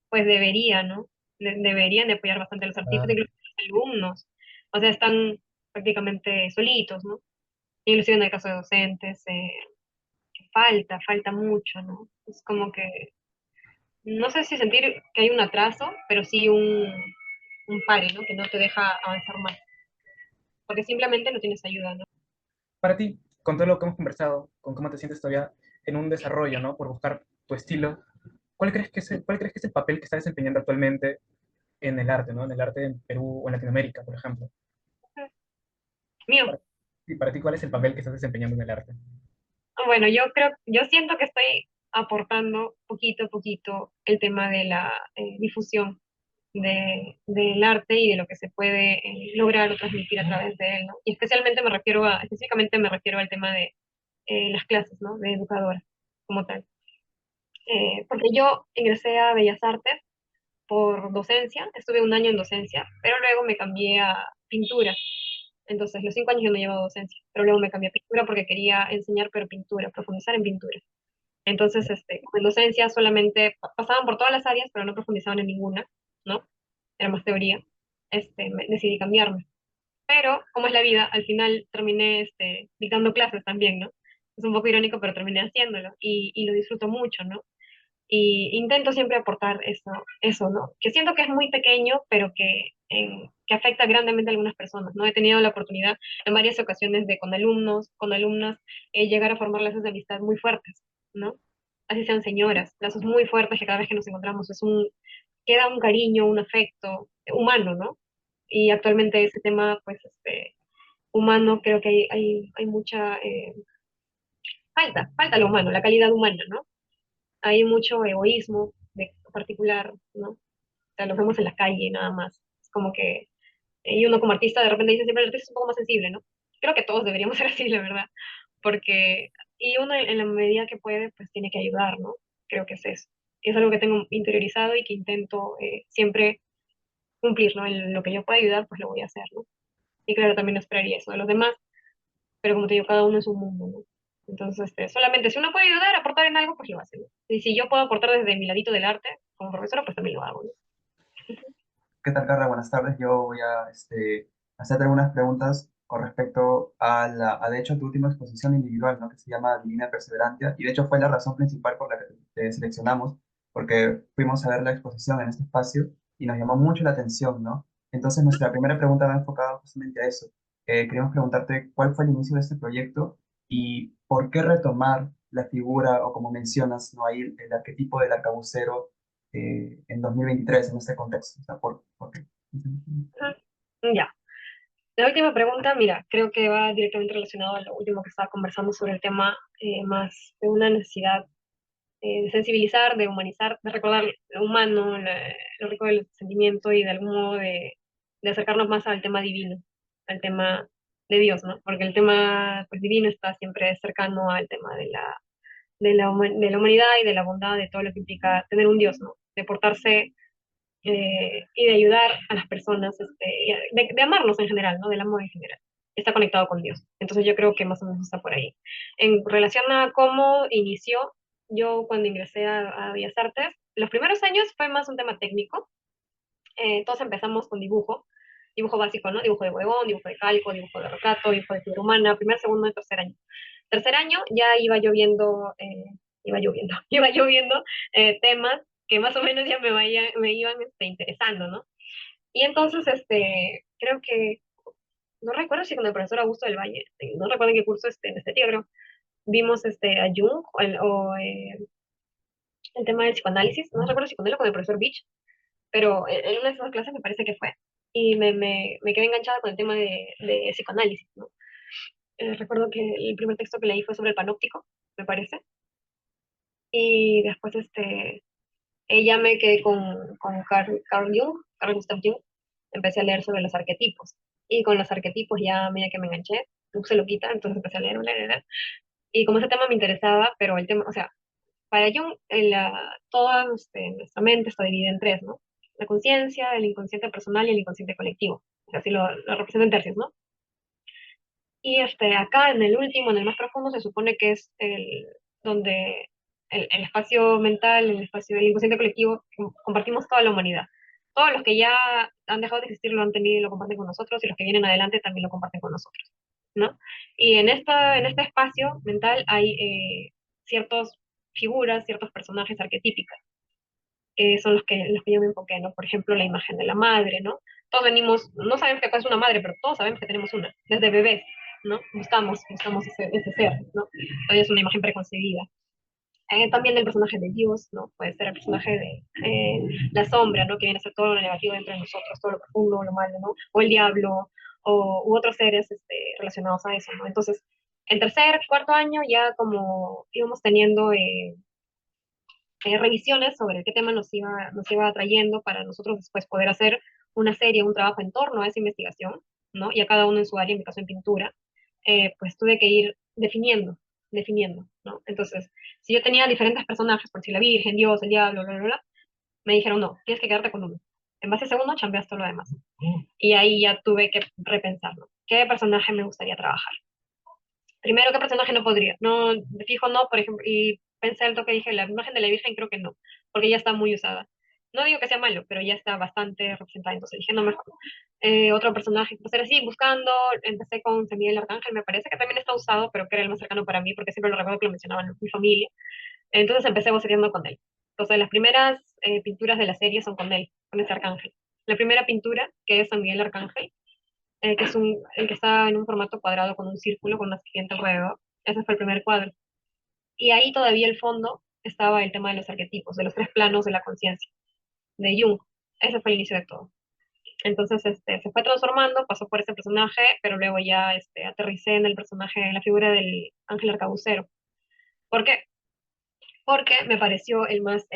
pues debería, ¿no? Deberían de apoyar bastante a los artistas, Claro. incluso a los alumnos. O sea, están prácticamente solitos, ¿no? Inclusive en el caso de docentes, falta mucho, ¿no? Es como que, no sé si sentir que hay un atraso, pero sí un pare, ¿no? Que no te deja avanzar más, porque simplemente no tienes ayuda, ¿no? Para ti, con todo lo que hemos conversado, con cómo te sientes todavía en un desarrollo, ¿no? Por buscar tu estilo, ¿cuál crees que es el papel que está desempeñando actualmente en el arte, ¿no? En el arte en Perú o en Latinoamérica, por ejemplo. Mío, Y para ti, ¿cuál es el papel que estás desempeñando en el arte? bueno, yo siento que estoy aportando poquito a poquito el tema de la difusión del arte y de lo que se puede lograr o transmitir a través de él, ¿no? Y específicamente me refiero al tema de las clases, ¿no? De educadora, como tal. Porque yo ingresé a Bellas Artes por docencia, estuve un año en docencia, pero luego me cambié a pintura. Entonces, los 5 años yo no llevaba docencia, pero luego me cambié a pintura porque quería enseñar, pero pintura, profundizar en pintura. Entonces, como en docencia solamente pasaban por todas las áreas, pero no profundizaban en ninguna, ¿no? Era más teoría. Decidí cambiarme. Pero, como es la vida, al final terminé dictando clases también, ¿no? Es un poco irónico, pero terminé haciéndolo y lo disfruto mucho, ¿no? Y intento siempre aportar eso, ¿no? Que siento que es muy pequeño, pero que afecta grandemente a algunas personas, ¿no? He tenido la oportunidad en varias ocasiones de con alumnos, con alumnas, llegar a formar lazos de amistad muy fuertes, ¿no? Así sean señoras, lazos muy fuertes que cada vez que nos encontramos queda un cariño, un afecto humano, ¿no? Y actualmente ese tema, pues, humano, creo que hay mucha, falta lo humano, la calidad humana, ¿no? Hay mucho egoísmo de particular, ¿no? O sea, lo vemos en la calle nada más. Es como que, y uno como artista de repente dice siempre el artista es un poco más sensible, ¿no? Creo que todos deberíamos ser así, la verdad, porque, y uno en la medida que puede, pues tiene que ayudar, ¿no? Creo que es eso. Y es algo que tengo interiorizado y que intento siempre cumplir, ¿no? En lo que yo pueda ayudar, pues lo voy a hacer, ¿no? Y claro, también esperaría eso de los demás, pero como te digo, cada uno es un mundo, ¿no? Entonces, solamente si uno puede ayudar, aportar en algo, pues lo hace, ¿no? Y si yo puedo aportar desde mi ladito del arte, como profesora, pues también lo hago, ¿no? ¿Qué tal, Carla? Buenas tardes. Yo voy a hacerte algunas preguntas con respecto de hecho, tu última exposición individual, ¿no? Que se llama Divina Perseverancia. Y de hecho fue la razón principal por la que te seleccionamos, porque fuimos a ver la exposición en este espacio y nos llamó mucho la atención, ¿no? Entonces, nuestra primera pregunta va enfocada justamente a eso. Queríamos preguntarte cuál fue el inicio de este proyecto y por qué retomar la figura, o como mencionas, ¿no? Ahí el arquetipo del arcabucero en 2023 en este contexto. O sea, por qué? Ya. La última pregunta, mira, creo que va directamente relacionado a lo último que estaba conversando sobre el tema más de una necesidad de sensibilizar, de humanizar, de recordar lo humano, lo rico del sentimiento y de algún modo de acercarnos más al tema divino, al tema de Dios, ¿no? Porque el tema pues, divino está siempre cercano al tema de la humanidad y de la bondad, de todo lo que implica tener un Dios, ¿no? De portarse y de ayudar a las personas, de amarnos en general, ¿no? Del amor en general. Está conectado con Dios. Entonces yo creo que más o menos está por ahí. En relación a cómo inició, yo cuando ingresé a Bellas Artes, los primeros años fue más un tema técnico. Todos empezamos con dibujo básico, ¿no? Dibujo de bodegón, dibujo de calco, dibujo de retrato, dibujo de figura humana, primer, segundo y tercer año. Tercer año ya iba lloviendo temas que más o menos ya me iban interesando, ¿no? Y entonces, creo que, no recuerdo si con el profesor Augusto del Valle, no recuerdo en qué curso en estética, creo, vimos a Jung el tema del psicoanálisis, no recuerdo si con él o con el profesor Beach, pero en una de esas clases me parece que fue. Y me quedé enganchada con el tema de psicoanálisis, ¿no? Recuerdo que el primer texto que leí fue sobre el panóptico, me parece. Y después ella me quedé con Carl Gustav Jung. Empecé a leer sobre los arquetipos. Y con los arquetipos ya a medida que me enganché, se lo quita, entonces empecé a leer. Y como ese tema me interesaba, pero el tema, o sea, para Jung, toda nuestra mente está dividida en tres, ¿no? La conciencia, el inconsciente personal y el inconsciente colectivo. O sea, así lo representa en tercios, ¿no? Y acá en el último, en el más profundo, se supone que es donde el espacio mental, el espacio del inconsciente colectivo, compartimos toda la humanidad. Todos los que ya han dejado de existir lo han tenido y lo comparten con nosotros, y los que vienen adelante también lo comparten con nosotros, ¿no? Y en este espacio mental hay ciertas figuras, ciertos personajes arquetípicos, que son los que yo me enfoqué, ¿no? Por ejemplo, la imagen de la madre, ¿no? Todos venimos, no sabemos qué es una madre, pero todos sabemos que tenemos una, desde bebés, ¿no? Buscamos ese ser, ¿no? Todavía es una imagen preconcebida. También el personaje de Dios, ¿no? Puede ser el personaje de la sombra, ¿no? Que viene a ser todo lo negativo dentro de nosotros, todo lo profundo, lo malo, ¿no? O el diablo, u otros seres relacionados a eso, ¿no? Entonces, en tercer, cuarto año ya como íbamos teniendo revisiones sobre qué tema nos iba trayendo para nosotros después poder hacer una serie, un trabajo en torno a esa investigación, ¿no? Y a cada uno en su área, en mi caso en pintura, pues tuve que ir definiendo, ¿no? Entonces, si yo tenía diferentes personajes, por si la Virgen, Dios, el diablo, bla, bla, bla, me dijeron, no, tienes que quedarte con uno. En base a ese uno, chambeas todo lo demás. Y ahí ya tuve que repensarlo. ¿Qué personaje me gustaría trabajar? Primero, ¿qué personaje no podría? No, de fijo no, por ejemplo, y pensé al toque, dije, la imagen de la Virgen creo que no, porque ya está muy usada. No digo que sea malo, pero ya está bastante representada, entonces dije, no, mejor. Otro personaje, pues era así, buscando, empecé con San Miguel Arcángel, me parece que también está usado, pero que era el más cercano para mí, porque siempre lo recuerdo que lo mencionaban mi familia. Entonces empecé boceteando con él. Entonces las primeras pinturas de la serie son con él, con ese arcángel. La primera pintura, que es San Miguel Arcángel, que es el que está en un formato cuadrado con un círculo con una serpiente alrededor. Ese fue el primer cuadro. Y ahí todavía el fondo estaba el tema de los arquetipos, de los tres planos de la conciencia, de Jung. Ese fue el inicio de todo. Entonces se fue transformando, pasó por ese personaje, pero luego ya aterricé en el personaje, en la figura del ángel arcabucero. ¿Por qué? Porque me pareció el más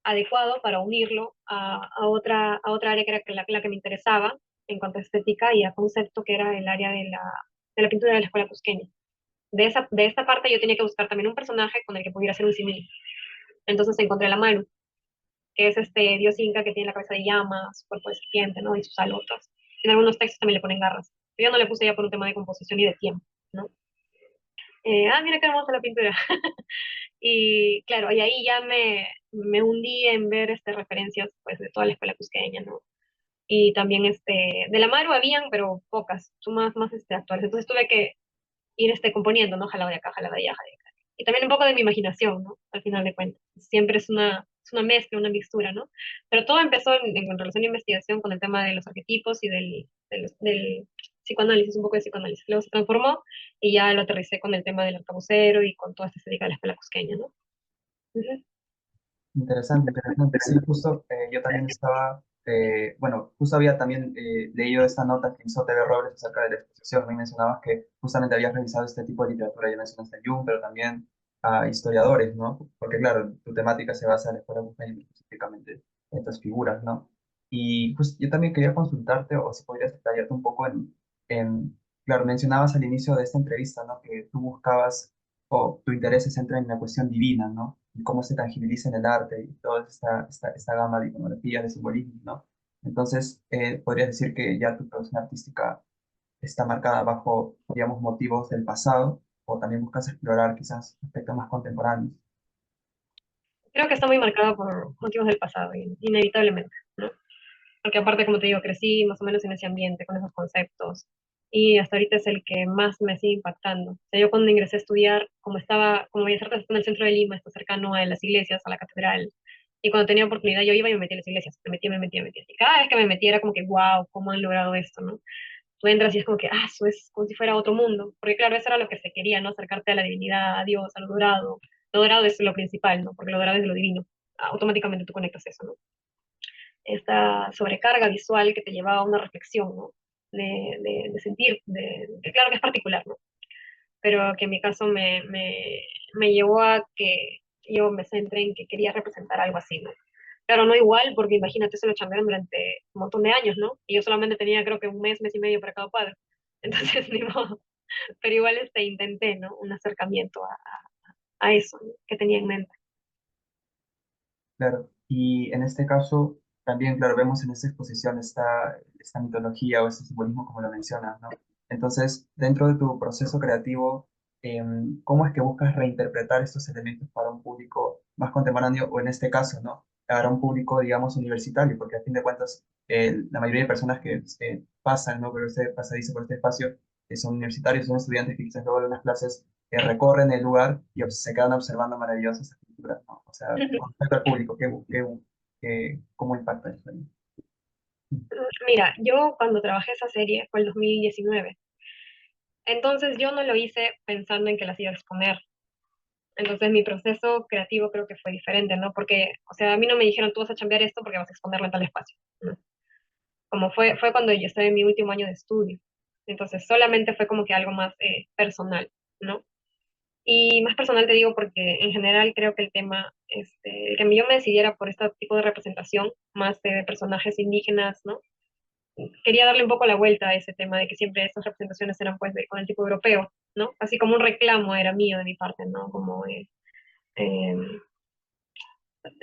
adecuado para unirlo a otra área que era la que me interesaba en cuanto a estética y a concepto, que era el área de la pintura de la escuela cusqueña. De esta parte yo tenía que buscar también un personaje con el que pudiera hacer un símil. Entonces encontré a la Manu, que es este dios inca que tiene la cabeza de llama, su cuerpo de serpiente, ¿no? Y sus alotas. En algunos textos también le ponen garras. Yo no le puse ya por un tema de composición y de tiempo, ¿no? Mira qué hermosa la pintura. Y claro, y ahí ya me hundí en ver referencias pues de toda la escuela cusqueña, ¿no? Y también de la Maru habían, pero pocas, son más actuales. Entonces tuve que ir componiendo, ¿no? Jalado de acá, jalado de allá, jalado de acá. Y también un poco de mi imaginación, ¿no? Al final de cuentas. Siempre es una mezcla, una mixtura, ¿no? Pero todo empezó en relación a investigación con el tema de los arquetipos y del psicoanálisis, un poco de psicoanálisis. Luego se transformó y ya lo aterricé con el tema del arcabucero y con toda esta estética de la escuela cusqueña, ¿no? Ujú. Interesante, interesante. Sí, justo yo también estaba, bueno, justo había también leído esta nota que hizo TV Robles acerca de la exposición. Y mencionabas que justamente habías revisado este tipo de literatura, ya mencionaste a Jung, pero también a historiadores, ¿no? Porque claro, tu temática se basa en la escuela cusqueña, específicamente en estas figuras, ¿no? Y pues yo también quería consultarte, o si podrías detallarte un poco claro, mencionabas al inicio de esta entrevista, ¿no? Que tú buscabas o tu interés se centra en la cuestión divina, ¿no? Y cómo se tangibiliza en el arte y toda esta gama de iconografías, de simbolismo, ¿no? Entonces, podrías decir que ya tu producción artística está marcada bajo, digamos, motivos del pasado, o también buscas explorar quizás aspectos más contemporáneos. Creo que está muy marcado por motivos del pasado, inevitablemente, ¿no? Porque aparte, como te digo, crecí más o menos en ese ambiente, con esos conceptos, y hasta ahorita es el que más me sigue impactando. O sea, yo cuando ingresé a estudiar, como Bellas Artes está en el centro de Lima, está cercano a las iglesias, a la catedral, y cuando tenía oportunidad yo iba y me metía en las iglesias, me metía. Y cada vez que me metía era como que, wow, ¿cómo han logrado esto, no? Tú entras y es como que, eso es como si fuera otro mundo, porque claro, eso era lo que se quería, ¿no? Acercarte a la divinidad, a Dios, a lo dorado. Lo dorado es lo principal, ¿no? Porque lo dorado es lo divino. Automáticamente tú conectas eso, ¿no? Esta sobrecarga visual que te llevaba a una reflexión, ¿no? De sentir, claro que es particular, ¿no? Pero que en mi caso me llevó a que yo me centré en que quería representar algo así, ¿no? Claro, no igual, porque imagínate, se lo chambearon durante un montón de años, ¿no? Y yo solamente tenía creo que un mes y medio para cada cuadro. Entonces, ni modo. Pero igual intenté, ¿no? Un acercamiento a eso, ¿no? Que tenía en mente. Claro, y en este caso también, claro, vemos en esta exposición esta mitología o este simbolismo como lo mencionas, ¿no? Entonces, dentro de tu proceso creativo, ¿cómo es que buscas reinterpretar estos elementos para un público más contemporáneo o en este caso, ¿no? Para un público, digamos, universitario, porque a fin de cuentas, la mayoría de personas que pasan, ¿no? Por este pasadizo, por este espacio, que son universitarios, son estudiantes que quizás luego de unas clases recorren el lugar y se quedan observando maravillosas esculturas, ¿no? O sea, con respecto al público, ¿cómo impacta eso ahí? Mira, yo cuando trabajé esa serie fue el 2019. Entonces yo no lo hice pensando en que las iba a exponer. Entonces mi proceso creativo creo que fue diferente, ¿no? Porque, o sea, a mí no me dijeron tú vas a cambiar esto porque vas a exponerlo en tal espacio, ¿no? Como fue cuando yo estaba en mi último año de estudio. Entonces solamente fue como que algo más personal, ¿no? Y más personal te digo porque en general creo que el tema, el que yo me decidiera por este tipo de representación, más de personajes indígenas, ¿no? Quería darle un poco la vuelta a ese tema de que siempre estas representaciones eran pues con el tipo europeo, ¿no? Así como un reclamo era mío de mi parte, ¿no? Como eh,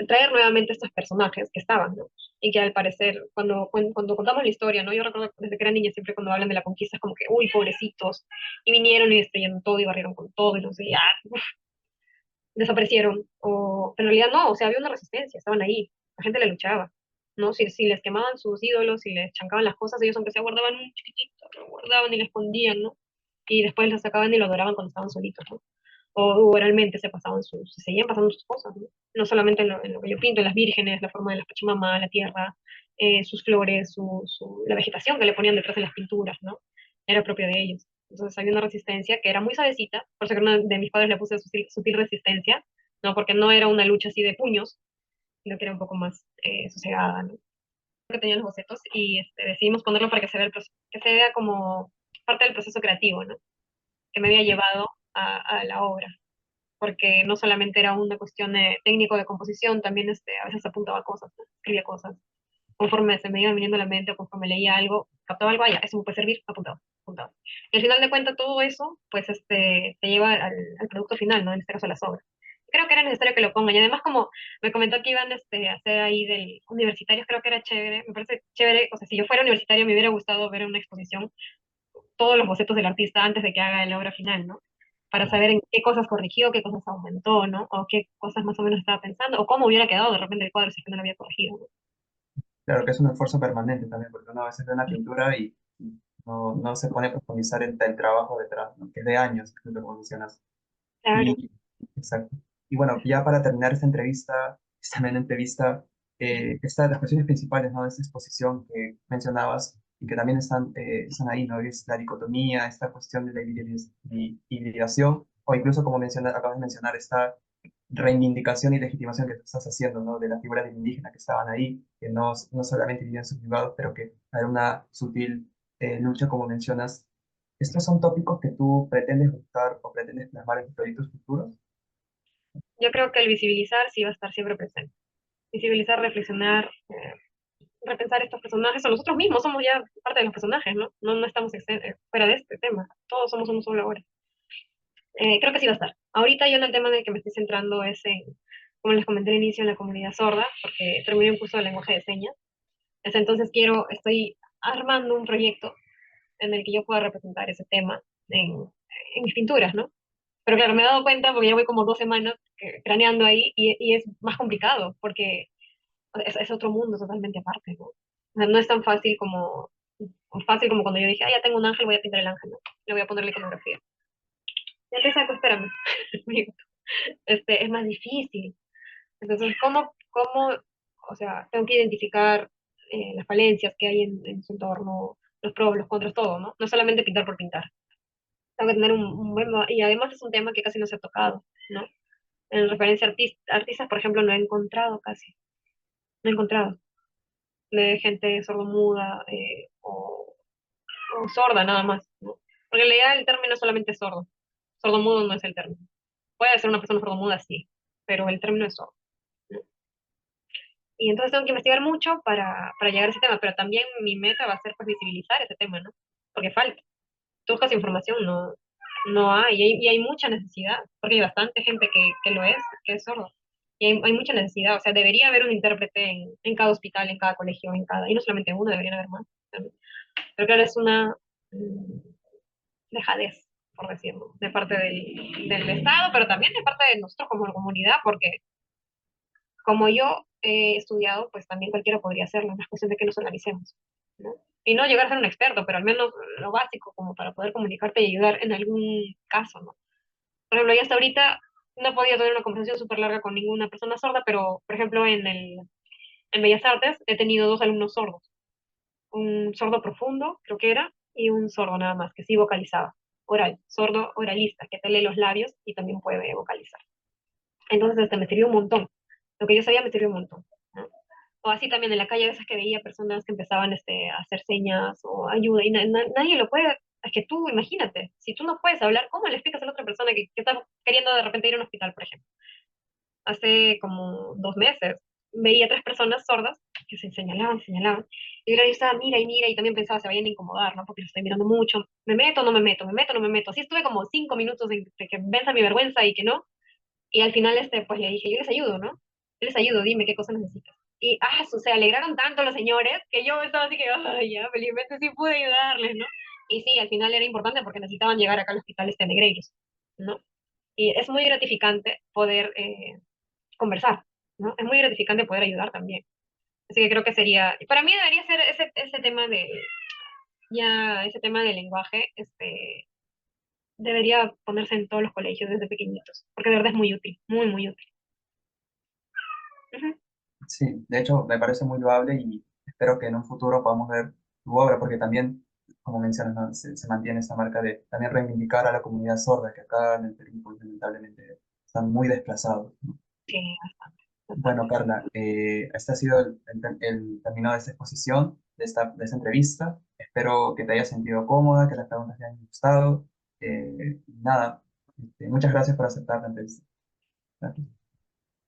traer nuevamente estos personajes que estaban, ¿no? Y que al parecer, cuando contamos la historia, ¿no? Yo recuerdo que desde que era niña, siempre cuando hablan de la conquista, es como que, uy, pobrecitos, y vinieron y destruyeron todo y barrieron con todo, y no sé, ya, desaparecieron. Pero en realidad no, o sea, había una resistencia, estaban ahí, la gente le luchaba, ¿no? Si les quemaban sus ídolos, si les chancaban las cosas, ellos aunque sea guardaban un chiquitito, lo guardaban y lo escondían, ¿no? Y después lo sacaban y lo adoraban cuando estaban solitos, ¿no? O oralmente se seguían pasando sus cosas, ¿no? No solamente en lo que yo pinto, en las vírgenes, la forma de la Pachamama, la tierra, sus flores, la vegetación que le ponían detrás de las pinturas, ¿no? Era propio de ellos. Entonces había una resistencia que era muy suavecita, por eso que uno de mis padres le puse sutil resistencia, ¿no? Porque no era una lucha así de puños, sino que era un poco más sosegada, ¿no? Que tenía los bocetos y decidimos ponerlo para que que se vea como parte del proceso creativo, ¿no? Que me había llevado a la obra porque no solamente era una cuestión de técnico de composición, también a veces apuntaba cosas, ¿no? Escribía cosas. Conforme se me iba viniendo a la mente o conforme leía algo, captaba algo, ya, eso me puede servir, apuntaba, apuntaba. Y al final de cuentas todo eso, pues te lleva al producto final, ¿no? En este caso a las obras. Creo que era necesario que lo pongan. Y además, como me comentó que iban a hacer ahí del universitarios, creo que era chévere. Me parece chévere. O sea, si yo fuera universitaria, me hubiera gustado ver en una exposición todos los bocetos del artista antes de que haga la obra final, ¿no? para saber en qué cosas corrigió, qué cosas aumentó, ¿no? O qué cosas más o menos estaba pensando, o cómo hubiera quedado de repente el cuadro si es que no lo había corregido, ¿no? Claro que es un esfuerzo permanente también, porque uno a veces ve una pintura y no se pone a profundizar en el trabajo detrás, ¿no? Que es de años, como mencionas. Claro. Y, exacto. Y bueno, ya para terminar esta amena entrevista, las cuestiones principales, ¿no? De esta exposición que mencionabas y que también están ahí, ¿no? Es la dicotomía, esta cuestión de la hibridación, o incluso como acabas de mencionar, esta reivindicación y legitimación que tú estás haciendo, ¿no? De las figuras del indígena que estaban ahí, que no solamente vivían subyugados, pero que hay una sutil lucha, como mencionas. ¿Estos son tópicos que tú pretendes buscar o pretendes plasmar en tus proyectos futuros? Yo creo que el visibilizar sí va a estar siempre presente. Visibilizar, reflexionar, repensar estos personajes, o nosotros mismos somos ya parte de los personajes, ¿no? No estamos fuera de este tema, todos somos uno solo ahora. Creo que sí va a estar. Ahorita yo en el tema en el que me estoy centrando es en, como les comenté al inicio, en la comunidad sorda, porque terminé un curso de lenguaje de señas. Entonces estoy armando un proyecto en el que yo pueda representar ese tema en mis pinturas, ¿no? Pero claro, me he dado cuenta, porque ya voy como 2 semanas craneando ahí, y es más complicado, porque es otro mundo totalmente aparte, ¿no? O sea, no es tan fácil como cuando yo dije, ah, ya tengo un ángel, voy a pintar el ángel, ¿no? Le voy a poner la iconografía. Ya te saco, espérame. Es más difícil. Entonces, o sea, tengo que identificar las falencias que hay en su entorno, los pros, los contras, todo, ¿no? No solamente pintar por pintar. Tengo que tener un buen... Y además es un tema que casi no se ha tocado, ¿no? En referencia a artistas, por ejemplo, no he encontrado casi. No he encontrado. De gente sordomuda o sorda nada más, ¿no? Porque en realidad el término es solamente sordo. Sordomudo no es el término. Puede ser una persona sordomuda, sí, pero el término es sordo, ¿no? Y entonces tengo que investigar mucho para llegar a ese tema, pero también mi meta va a ser pues, visibilizar ese tema, ¿no? Porque falta. Tú buscas información, no hay, y hay mucha necesidad, porque hay bastante gente que lo es, que es sordo. Y hay mucha necesidad, o sea, debería haber un intérprete en cada hospital, en cada colegio, y no solamente uno, deberían haber más. Pero claro, es una dejadez, por decirlo, de parte del Estado, pero también de parte de nosotros como comunidad, porque como yo he estudiado, pues también cualquiera podría hacerlo, es cuestión de que nos organicemos, ¿no? Y no llegar a ser un experto, pero al menos lo básico como para poder comunicarte y ayudar en algún caso, ¿no? Por ejemplo, yo hasta ahorita no he podido tener una conversación súper larga con ninguna persona sorda, pero, por ejemplo, en Bellas Artes he tenido 2 alumnos sordos, un sordo profundo, creo que era, y un sordo nada más, que sí vocalizaba, oral, sordo oralista, que te lee los labios y también puede vocalizar. Entonces, me sirvió un montón. Lo que yo sabía me sirvió un montón, ¿no? O así también en la calle, a veces que veía personas que empezaban a hacer señas o ayuda, y nadie lo puede. Es que tú, imagínate, si tú no puedes hablar, ¿cómo le explicas a la otra persona que está queriendo de repente ir a un hospital, por ejemplo? Hace como 2 meses veía 3 personas sordas que se señalaban. Y yo estaba, mira y mira, y también pensaba, se vayan a incomodar, ¿no? Porque lo estoy mirando mucho. ¿Me meto o no me meto? ¿Me meto o no me meto? Así estuve como 5 minutos de que venza mi vergüenza y que no. Y al final, pues le dije, yo les ayudo, ¿no? Yo les ayudo, dime qué cosa necesitas. Y, se alegraron tanto los señores que yo estaba así que, ay, ya, felizmente sí pude ayudarles, ¿no? Y sí, al final era importante porque necesitaban llegar acá al hospital Negreiros, ¿no? Y es muy gratificante poder conversar, ¿no? Es muy gratificante poder ayudar también. Así que creo que para mí debería ser ese tema ese tema del lenguaje, debería ponerse en todos los colegios desde pequeñitos, porque de verdad es muy útil, muy, muy útil. Ujú. Sí, de hecho me parece muy loable y espero que en un futuro podamos ver tu obra, porque también, como mencionas, ¿no? Se mantiene esta marca de también reivindicar a la comunidad sorda, que acá en el Perú, pues, lamentablemente, están muy desplazados, ¿no? Sí, bastante, Bueno, bastante. Carla, este ha sido el término de esta exposición, de esta entrevista. Espero que te hayas sentido cómoda, que las preguntas te hayan gustado. Nada, muchas gracias por aceptar la entrevista. Gracias.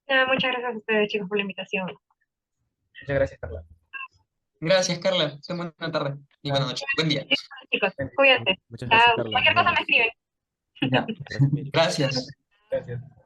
Nada, muchas gracias a ustedes, chicos, por la invitación. Muchas gracias, Carla. Gracias, Carla. Ten buena tarde y buena Bye. noche. Buen día. Sí, chicos, Buen día. cuídense. Muchas gracias, Chao. Carla. Nos Cualquier cosa me vemos. escriben. Ya, Gracias, Miri. Gracias. Gracias.